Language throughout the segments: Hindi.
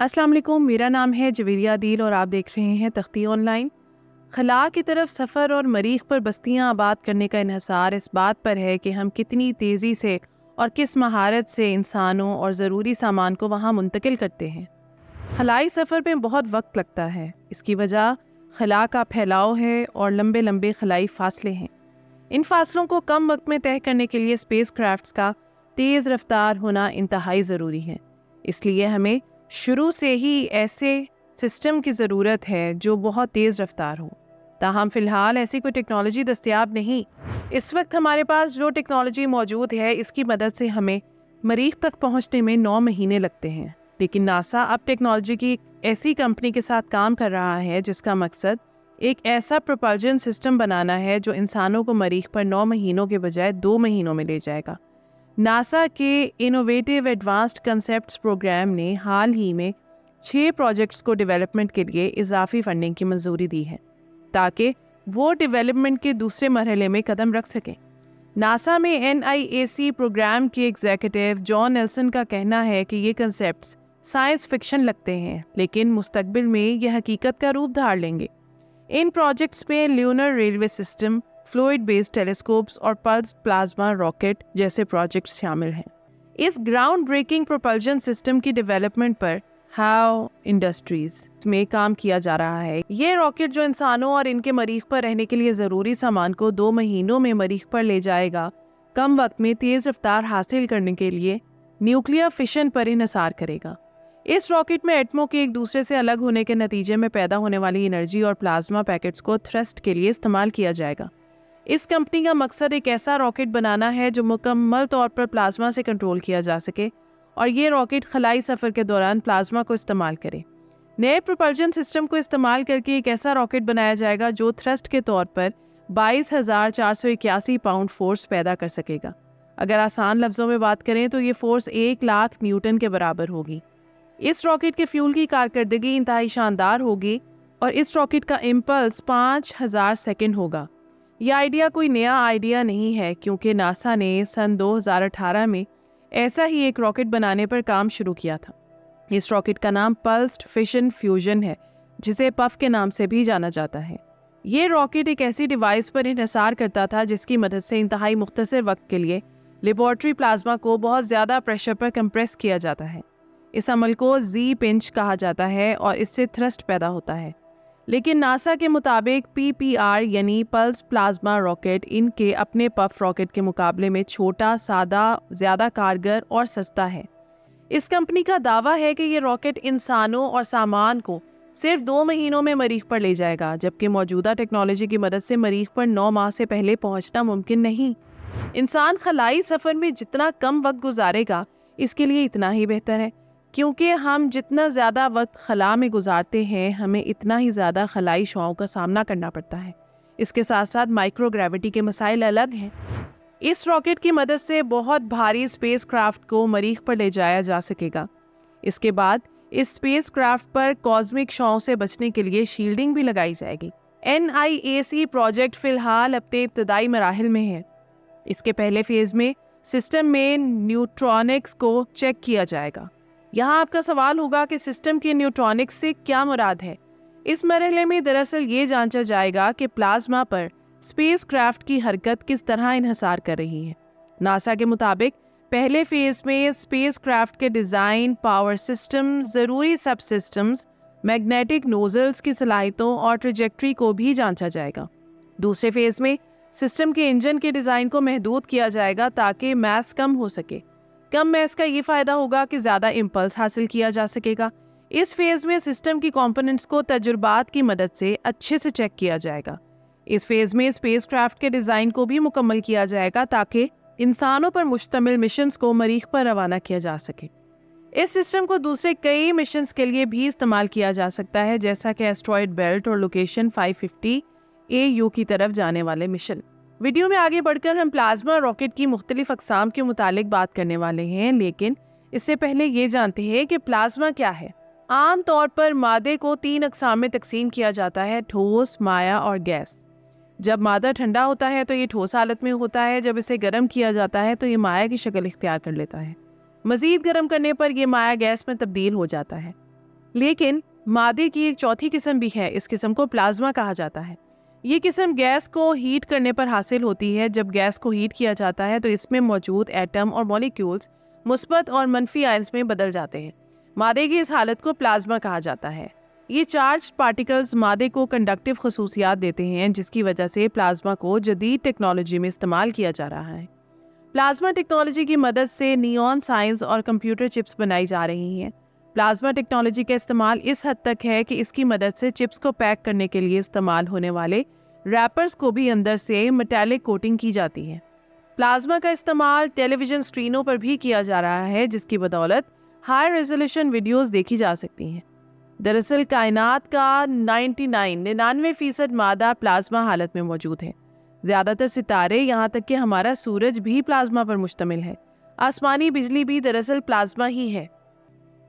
अस्सलाम वालेकुम, मेरा नाम है जवेरिया आदिल और आप देख रहे हैं तख्ती ऑनलाइन। खला की तरफ सफ़र और मरीख पर बस्तियां आबाद करने का इन्हसार इस बात पर है कि हम कितनी तेज़ी से और किस महारत से इंसानों और ज़रूरी सामान को वहाँ मुंतकिल करते हैं। खलाई सफ़र में बहुत वक्त लगता है। इसकी वजह खला का फैलाव है और लंबे लंबे खलाई फासले हैं। इन फासलों को कम वक्त में तय करने के लिए स्पेस क्राफ्ट्स का तेज़ रफ्तार होना इंतहाई ज़रूरी है। इसलिए हमें शुरू से ही ऐसे सिस्टम की ज़रूरत है जो बहुत तेज़ रफ्तार हो। ताहम फ़िलहाल ऐसी कोई टेक्नोलॉजी दस्तयाब नहीं। इस वक्त हमारे पास जो टेक्नोलॉजी मौजूद है इसकी मदद से हमें मरीख तक पहुंचने में 9 महीने लगते हैं। लेकिन नासा अब टेक्नोलॉजी की ऐसी कंपनी के साथ काम कर रहा है जिसका मकसद एक ऐसा प्रोपल्जन सिस्टम बनाना है जो इंसानों को मरीख पर 9 महीनों के बजाय 2 महीनों में ले जाएगा। नासा के इनोवेटिव एडवांस्ड कंसेप्ट्स प्रोग्राम ने हाल ही में 6 प्रोजेक्ट्स को डेवलपमेंट के लिए इजाफी फंडिंग की मंजूरी दी है ताकि वो डेवलपमेंट के दूसरे मरहले में कदम रख सकें। नासा में NIAC प्रोग्राम के एग्जीक्यूटिव जॉन नेल्सन का कहना है कि ये कंसेप्ट्स साइंस फिक्शन लगते हैं, लेकिन मुस्तकबिल में ये हकीकत का रूप धार लेंगे। इन प्रोजेक्ट्स में lunar railway system, fluid based telescopes और पल्स प्लाज्मा रॉकेट जैसे प्रोजेक्ट्स शामिल हैं। इस ग्राउंड ब्रेकिंग प्रोपल्जन सिस्टम की डेवलपमेंट पर हाउ इंडस्ट्रीज में काम किया जा रहा है। ये रॉकेट जो इंसानों और इनके मरीख पर रहने के लिए ज़रूरी सामान को 2 महीनों में मरीख पर ले जाएगा, कम वक्त में तेज़ रफ्तार हासिल करने के लिए न्यूक्लियर फिशन पर इन्हसार करेगा। इस रॉकेट में एटमों के एक दूसरे से अलग होने के नतीजे में पैदा होने वाली एनर्जी और प्लाज्मा पैकेट्स को थ्रस्ट के लिए इस्तेमाल किया जाएगा। इस कंपनी का मकसद एक ऐसा रॉकेट बनाना है जो मुकम्मल तौर पर प्लाज्मा से कंट्रोल किया जा सके और ये रॉकेट खलाई सफ़र के दौरान प्लाज्मा को इस्तेमाल करे। नए प्रोपल्जन सिस्टम को इस्तेमाल करके एक ऐसा रॉकेट बनाया जाएगा जो थ्रस्ट के तौर पर 22,481 पाउंड फोर्स पैदा कर सकेगा। अगर आसान लफ्ज़ों में बात करें तो ये फोर्स 1 लाख न्यूटन के बराबर होगी। इस रॉकेट के फ्यूल की कारकर्दगी इंतहाई शानदार होगी और इस रॉकेट का इम्पल्स 5,000 सेकेंड होगा। यह आइडिया कोई नया आइडिया नहीं है क्योंकि नासा ने सन 2018 में ऐसा ही एक रॉकेट बनाने पर काम शुरू किया था। इस रॉकेट का नाम पल्स्ड फिशन फ्यूजन है, जिसे पफ के नाम से भी जाना जाता है। ये रॉकेट एक ऐसी डिवाइस पर इन्हसार करता था जिसकी मदद से इंतहाई मुख्तसर वक्त के लिए लेबॉर्ट्री प्लाज्मा को बहुत ज़्यादा प्रेशर पर कंप्रेस किया जाता है। इस अमल को जी पिंच कहा जाता है और इससे थ्रस्ट पैदा होता है। लेकिन नासा के मुताबिक PPR यानी पल्स प्लाज्मा रॉकेट इनके अपने पफ रॉकेट के मुकाबले में छोटा, सादा, ज़्यादा कारगर और सस्ता है। इस कंपनी का दावा है कि ये रॉकेट इंसानों और सामान को सिर्फ 2 महीनों में मरीख पर ले जाएगा, जबकि मौजूदा टेक्नोलॉजी की मदद से मरीख पर 9 माह से पहले पहुंचना मुमकिन नहीं। इंसान खलाई सफ़र में जितना कम वक्त गुजारेगा इसके लिए इतना ही बेहतर है, क्योंकि हम जितना ज़्यादा वक्त खला में गुजारते हैं हमें इतना ही ज़्यादा खलाई शौक़ का सामना करना पड़ता है। इसके साथ साथ माइक्रोग्रेविटी के मसाइल अलग हैं। इस रॉकेट की मदद से बहुत भारी स्पेस क्राफ्ट को मरीख पर ले जाया जा सकेगा। इसके बाद इस स्पेस क्राफ्ट पर कॉस्मिक शॉक से बचने के लिए शील्डिंग भी लगाई जाएगी। NIAC प्रोजेक्ट फ़िलहाल अपने इब्तदाई मराहिल में है। इसके पहले फेज़ में सिस्टम में न्यूट्रॉनिक्स को चेक किया जाएगा। यहाँ आपका सवाल होगा कि सिस्टम के न्यूट्रॉनिक्स से क्या मुराद है। इस मरहले में दरअसल ये जांचा जाएगा कि प्लाज्मा पर स्पेस क्राफ्ट की हरकत किस तरह इन्हसार कर रही है। नासा के मुताबिक पहले फेज़ में स्पेस क्राफ्ट के डिज़ाइन, पावर सिस्टम, ज़रूरी सब सिस्टम्स, मैग्नेटिक नोजल्स की सलाहियतों और ट्रेजेक्ट्री को भी जांचा जाएगा। दूसरे फेज़ में सिस्टम के इंजन के डिज़ाइन को महदूद किया जाएगा ताकि मैस कम हो सके। कम मैस का ये फ़ायदा होगा कि ज़्यादा इम्पल्स हासिल किया जा सकेगा। इस फेज़ में सिस्टम की कंपोनेंट्स को तजुर्बात की मदद से अच्छे से चेक किया जाएगा। इस फेज़ में स्पेस क्राफ्ट के डिज़ाइन को भी मुकम्मल किया जाएगा ताकि इंसानों पर मुश्तमिल मिशंस को मरीख पर रवाना किया जा सके। इस सिस्टम को दूसरे कई मिशंस के लिए भी इस्तेमाल किया जा सकता है, जैसा कि एस्ट्रॉयड बेल्ट और लोकेशन 550 AU की तरफ जाने वाले मिशन। वीडियो में आगे बढ़कर हम प्लाज्मा रॉकेट की मुख्तलिफ अक़साम के मुतालिक बात करने वाले हैं, लेकिन इससे पहले ये जानते हैं कि प्लाज्मा क्या है। आम तौर पर मादे को 3 अक़साम में तकसीम किया जाता है: ठोस, माया और गैस। जब मादा ठंडा होता है तो ये ठोस हालत में होता है। जब इसे गर्म किया जाता है तो ये माया की शक्ल इख्तियार कर लेता है। मज़ीद गर्म करने पर यह माया गैस में तब्दील हो जाता है। लेकिन मादे की एक चौथी किस्म भी है, इस किस्म को प्लाज्मा कहा जाता है। ये किस्म गैस को हीट करने पर हासिल होती है। जब गैस को हीट किया जाता है तो इसमें मौजूद एटम और मॉलिक्यूल्स मुस्बत और मनफी आयंस में बदल जाते हैं। मादे की इस हालत को प्लाज्मा कहा जाता है। ये चार्ज पार्टिकल्स मादे को कंडक्टिव खसूसियात देते हैं, जिसकी वजह से प्लाज्मा को जदीद टेक्नोलॉजी में इस्तेमाल किया जा रहा है। प्लाज्मा टेक्नोलॉजी की मदद से नियॉन साइंस और कंप्यूटर चिप्स बनाई जा रही हैं। प्लाज्मा टेक्नोलॉजी का इस्तेमाल इस हद तक है कि इसकी मदद से चिप्स को पैक करने के लिए इस्तेमाल होने वाले रैपर्स को भी अंदर से मेटालिक कोटिंग की जाती है। प्लाज्मा का इस्तेमाल टेलीविजन स्क्रीनों पर भी किया जा रहा है, जिसकी बदौलत हाई रेजोल्यूशन वीडियोस देखी जा सकती हैं। दरअसल कायनात का 99% मादा प्लाज्मा हालत में मौजूद है। ज़्यादातर सितारे, यहाँ तक कि हमारा सूरज भी प्लाज्मा पर मुश्तमिल है। आसमानी बिजली भी दरअसल प्लाज्मा ही है।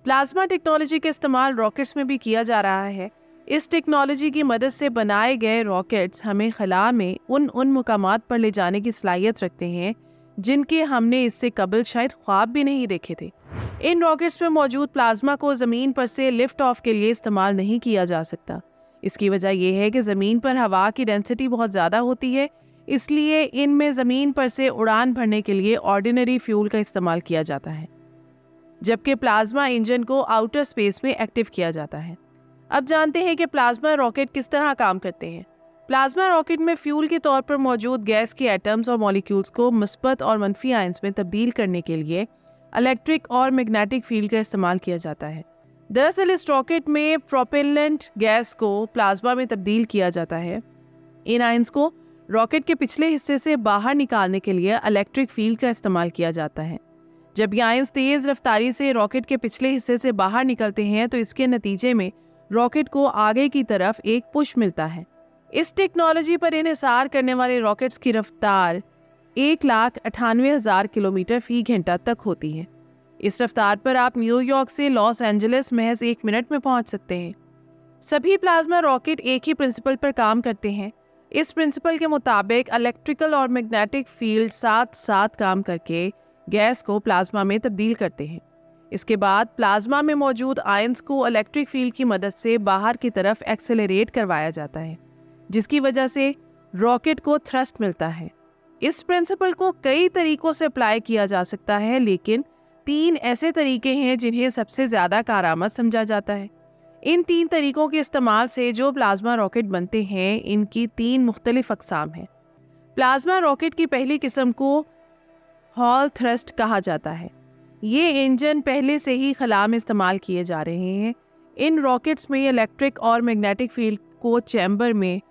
प्लाज्मा टेक्नोलॉजी का इस्तेमाल रॉकेट्स में भी किया जा रहा है। इस टेक्नोलॉजी की मदद से बनाए गए रॉकेट्स हमें खला में उन मुकामात पर ले जाने की सलाहियत रखते हैं जिनके हमने इससे कबल शायद ख्वाब भी नहीं देखे थे। इन रॉकेट्स में मौजूद प्लाज्मा को ज़मीन पर से लिफ्ट ऑफ के लिए इस्तेमाल नहीं किया जा सकता। इसकी वजह यह है कि ज़मीन पर हवा की डेंसिटी बहुत ज़्यादा होती है, इसलिए इनमें ज़मीन पर से उड़ान भरने के लिए ऑर्डिनरी फ्यूल का इस्तेमाल किया जाता है, जबकि प्लाज्मा इंजन को आउटर स्पेस में एक्टिव किया जाता है। अब जानते हैं कि प्लाज्मा रॉकेट किस तरह काम करते हैं। प्लाज्मा रॉकेट में फ्यूल के तौर पर मौजूद गैस के एटम्स और मॉलिक्यूल्स को मुस्बत और मनफी आयंस में तब्दील करने के लिए इलेक्ट्रिक और मैग्नेटिक फील्ड का इस्तेमाल किया जाता है। दरअसल इस रॉकेट में प्रोपेलेंट गैस को प्लाज्मा में तब्दील किया जाता है। इन आयंस को रॉकेट के पिछले हिस्से से बाहर निकालने के लिए इलेक्ट्रिक फील्ड का इस्तेमाल किया जाता है। जब ये आयंस तेज़ रफ्तारी से रॉकेट के पिछले हिस्से से बाहर निकलते हैं तो इसके नतीजे में रॉकेट को आगे की तरफ एक पुश मिलता है। इस टेक्नोलॉजी पर इन्हिसार करने वाले रॉकेट्स की रफ्तार 1,98,000 किलोमीटर फी घंटा तक होती है। इस रफ्तार पर आप न्यूयॉर्क से लॉस एंजलिस महज 1 मिनट में पहुंच सकते हैं। सभी प्लाज्मा रॉकेट एक ही प्रिंसिपल पर काम करते हैं। इस प्रिंसिपल के मुताबिक इलेक्ट्रिकल और मैग्नेटिक फील्ड साथ साथ काम करके गैस को प्लाज्मा में तब्दील करते हैं। इसके बाद प्लाज्मा में मौजूद आयंस को इलेक्ट्रिक फील्ड की मदद से बाहर की तरफ एक्सेलरेट करवाया जाता है, जिसकी वजह से रॉकेट को थ्रस्ट मिलता है। इस प्रिंसिपल को कई तरीकों से अप्लाई किया जा सकता है, लेकिन 3 ऐसे तरीके हैं जिन्हें सबसे ज़्यादा कारआमद समझा जाता है। इन 3 तरीकों के इस्तेमाल से जो प्लाज्मा रॉकेट बनते हैं, इनकी 3 मुख्तलिफ अक़साम हैं। प्लाज्मा रॉकेट की पहली किस्म को हॉल थ्रस्ट कहा जाता है। ये इंजन पहले से ही खला में इस्तेमाल किए जा रहे हैं। इन रॉकेट्स में इलेक्ट्रिक और मैग्नेटिक फील्ड को चैम्बर में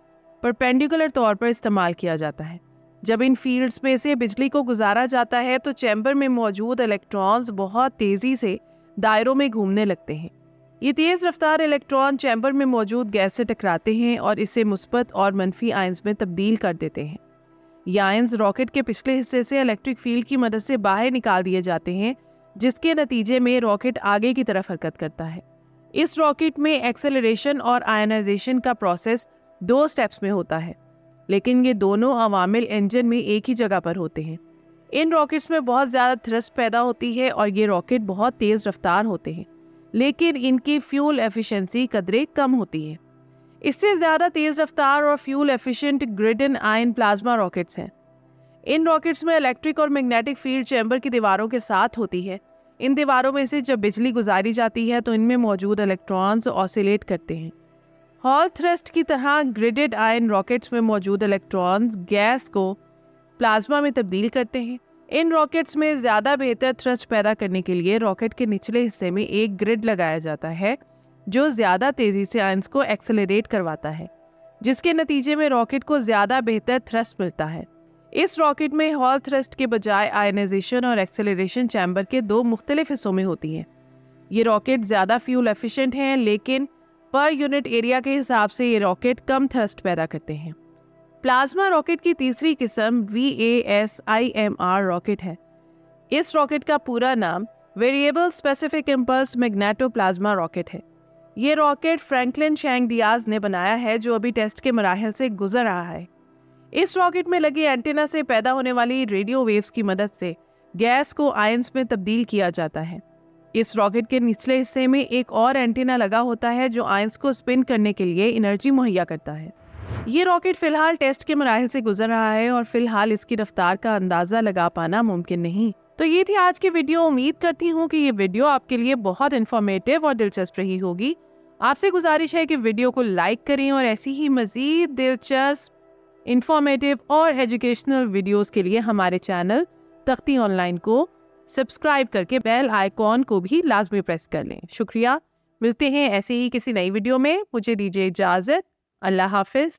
परपेंडिकुलर तौर पर इस्तेमाल किया जाता है। जब इन फील्ड्स में से बिजली को गुजारा जाता है तो चैम्बर में मौजूद इलेक्ट्रॉन्स बहुत तेज़ी से दायरों में घूमने लगते हैं। ये तेज़ रफ्तार इलेक्ट्रॉन चैम्बर में मौजूद गैस से टकराते हैं और इसे मुस्बत और मनफी आयंस में तब्दील कर देते हैं। ये आयंस रॉकेट के पिछले हिस्से से इलेक्ट्रिक फील्ड की मदद से बाहर निकाल दिए जाते हैं, जिसके नतीजे में रॉकेट आगे की तरफ हरकत करता है। इस रॉकेट में एक्सेलरेशन और आयनाइजेशन का प्रोसेस 2 स्टेप्स में होता है, लेकिन ये दोनों अवामिल इंजन में एक ही जगह पर होते हैं। इन रॉकेट्स में बहुत ज़्यादा थ्रस्ट पैदा होती है और ये रॉकेट बहुत तेज़ रफ्तार होते हैं, लेकिन इनकी फ्यूल एफिशिएंसी कदरे कम होती है। इससे ज़्यादा तेज़ रफ्तार और fuel efficient gridded ion plasma rockets हैं। इन रॉकेट्स में इलेक्ट्रिक और मैग्नेटिक फील्ड चैम्बर की दीवारों के साथ होती है। इन दीवारों में से जब बिजली गुजारी जाती है तो इनमें मौजूद इलेक्ट्रॉन्स ऑसिलेट करते हैं। हॉल थ्रस्ट की तरह ग्रिडेड आयन रॉकेट्स में मौजूद इलेक्ट्रॉन्स गैस को प्लाज्मा में तब्दील करते हैं। इन रॉकेट्स में ज़्यादा बेहतर थ्रस्ट पैदा करने के लिए रॉकेट के निचले हिस्से में एक ग्रिड लगाया जाता है जो ज़्यादा तेज़ी से आयंस को एक्सेलरेट करवाता है, जिसके नतीजे में रॉकेट को ज़्यादा बेहतर थ्रस्ट मिलता है। इस रॉकेट में हॉल थ्रस्ट के बजाय आयनाइजेशन और एक्सेलरेशन चैम्बर के 2 मुख्तलिफ हिस्सों में होती हैं। ये रॉकेट ज़्यादा फ्यूल एफिशिएंट हैं, लेकिन पर यूनिट एरिया के हिसाब से ये रॉकेट कम थ्रस्ट पैदा करते हैं। प्लाज्मा रॉकेट की तीसरी किस्म VASIMR रॉकेट है। इस रॉकेट का पूरा नाम variable specific impulse magneto plasma rocket है। ये रॉकेट फ्रैंकलिन शैंक डियाज ने बनाया है, जो अभी टेस्ट के मराहल से गुजर रहा है। इस रॉकेट में लगे एंटीना से पैदा होने वाली रेडियो वेव्स की मदद से गैस को आयंस में तब्दील किया जाता है। इस रॉकेट के निचले हिस्से में एक और एंटीना लगा होता है जो आयंस को स्पिन करने के लिए एनर्जी मुहैया करता है। ये रॉकेट फिलहाल टेस्ट के मराहिल से गुजर रहा है और फिलहाल इसकी रफ्तार का अंदाजा लगा पाना मुमकिन नहीं। तो ये थी आज की वीडियो। उम्मीद करती हूँ कि ये वीडियो आपके लिए बहुत इन्फॉर्मेटिव और दिलचस्प रही होगी। आपसे गुजारिश है कि वीडियो को लाइक करें और ऐसी ही मज़ीद दिलचस्प, इंफॉर्मेटिव और एजुकेशनल वीडियोस के लिए हमारे चैनल तख्ती ऑनलाइन को सब्सक्राइब करके बेल आइकॉन को भी लाजमी प्रेस कर लें। शुक्रिया। मिलते हैं ऐसे ही किसी नई वीडियो में। मुझे दीजिए इजाज़त। अल्लाह हाफिज़।